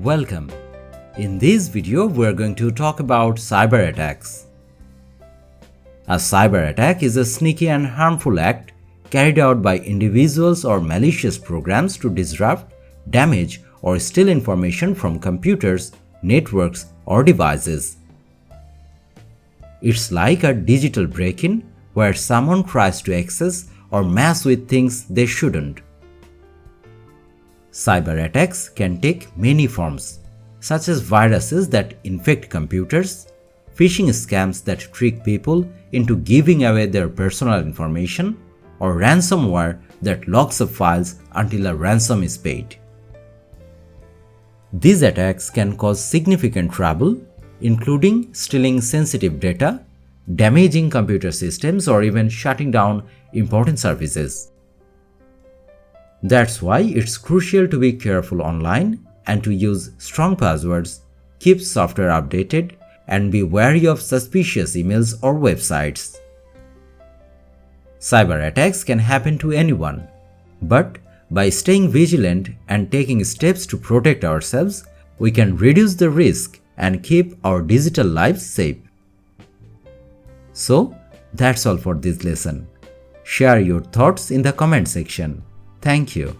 Welcome. In this video, we are going to talk about cyber attacks. A cyber attack is a sneaky and harmful act carried out by individuals or malicious programs to disrupt, damage, or steal information from computers, networks, or devices. It's like a digital break-in where someone tries to access or mess with things they shouldn't. Cyber attacks can take many forms, such as viruses that infect computers, phishing scams that trick people into giving away their personal information, or ransomware that locks up files until a ransom is paid. These attacks can cause significant trouble, including stealing sensitive data, damaging computer systems, or even shutting down important services. That's why it's crucial to be careful online and to use strong passwords, keep software updated, and be wary of suspicious emails or websites. Cyber attacks can happen to anyone, but by staying vigilant and taking steps to protect ourselves, we can reduce the risk and keep our digital lives safe. So, that's all for this lesson. Share your thoughts in the comment section. Thank you.